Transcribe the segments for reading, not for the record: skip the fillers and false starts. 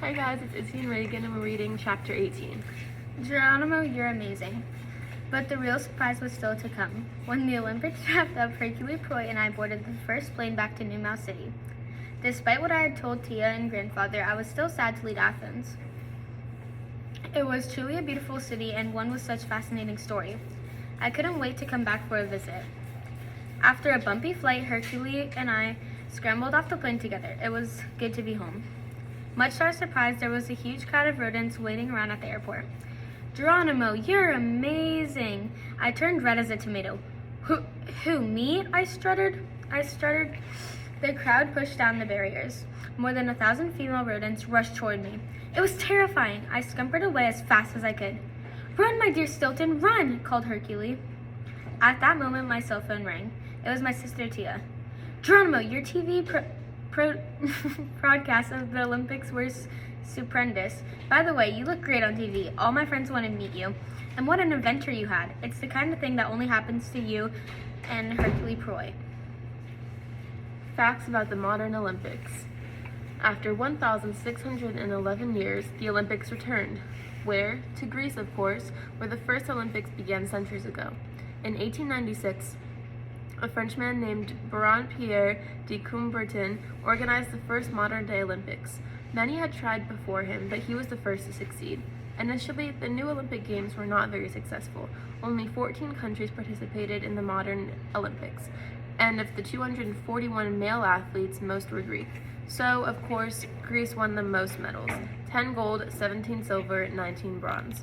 Hi guys, it's Izzy and Reagan and we're reading chapter 18. Geronimo, you're amazing. But the real surprise was still to come. When the Olympics wrapped up, Hercule Poirot and I boarded the first plane back to New Mouse City. Despite what I had told Tia and grandfather, I was still sad to leave Athens. It was truly a beautiful city and one with such fascinating story. I couldn't wait to come back for a visit. After a bumpy flight, Hercule and I scrambled off the plane together. It was good to be home. Much to our surprise, there was a huge crowd of rodents waiting around at the airport. Geronimo, you're amazing! I turned red as a tomato. Who, me? I stuttered. The crowd pushed down the barriers. More than 1,000 female rodents rushed toward me. It was terrifying. I scampered away as fast as I could. Run, my dear Stilton, run! Called Hercule. At that moment, my cell phone rang. It was my sister Tia. Geronimo, your TV broadcast of the Olympics were stupendous. By the way, you look great on TV. All my friends want to meet you. And what an adventure you had. It's the kind of thing that only happens to you and Hercule Poirot. Facts about the modern Olympics. After 1,611 years, the Olympics returned. Where? To Greece, of course, where the first Olympics began centuries ago. In 1896, a Frenchman named Baron-Pierre de Coubertin organized the first modern-day Olympics. Many had tried before him, but he was the first to succeed. Initially, the new Olympic Games were not very successful. Only 14 countries participated in the modern Olympics, and of the 241 male athletes, most were Greek. So, of course, Greece won the most medals, 10 gold, 17 silver, 19 bronze.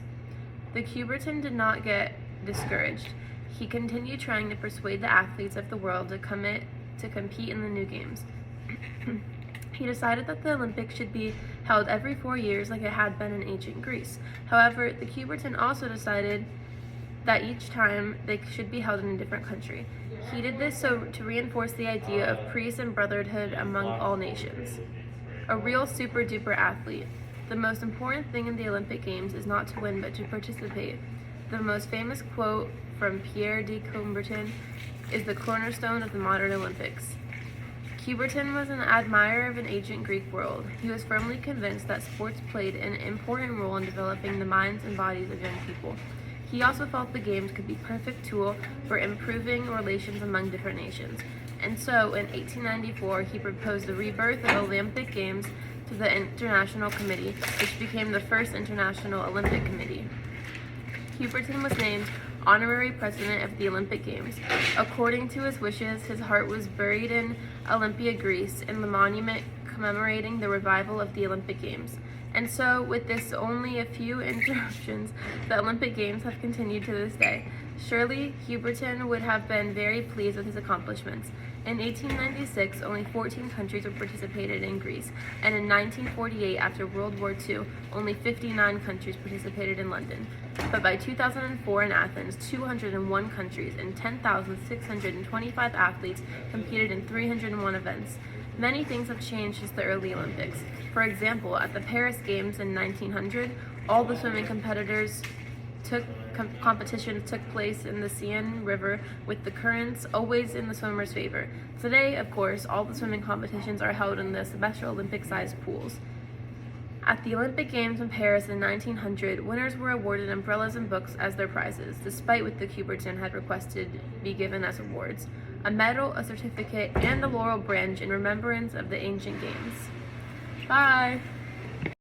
The Coubertin did not get discouraged. He continued trying to persuade the athletes of the world to compete in the new games. He decided that the Olympics should be held every 4 years like it had been in ancient Greece. However, the Coubertin also decided that each time they should be held in a different country. He did this to reinforce the idea of peace and brotherhood among all nations. A real super-duper athlete. The most important thing in the Olympic Games is not to win but to participate. The most famous quote from Pierre de Coubertin is the cornerstone of the modern Olympics. Coubertin was an admirer of an ancient Greek world. He was firmly convinced that sports played an important role in developing the minds and bodies of young people. He also felt the games could be a perfect tool for improving relations among different nations. And so, in 1894, he proposed the rebirth of Olympic Games to the International Committee, which became the first International Olympic Committee. Coubertin was named honorary president of the Olympic Games. According to his wishes, his heart was buried in Olympia, Greece, in the monument commemorating the revival of the Olympic Games. And so, with this only a few interruptions, the Olympic Games have continued to this day. Surely, Coubertin would have been very pleased with his accomplishments. In 1896, only 14 countries were participated in Greece, and in 1948, after World War II, only 59 countries participated in London. But by 2004 in Athens, 201 countries and 10,625 athletes competed in 301 events. Many things have changed since the early Olympics. For example, at the Paris Games in 1900, all the swimming competitions took place in the Seine River, with the currents always in the swimmers' favor. Today, of course, all the swimming competitions are held in the Special Olympic-sized pools. At the Olympic Games in Paris in 1900, winners were awarded umbrellas and books as their prizes, despite what the Coubertin had requested be given as awards: a medal, a certificate, and a laurel branch in remembrance of the ancient games. Bye!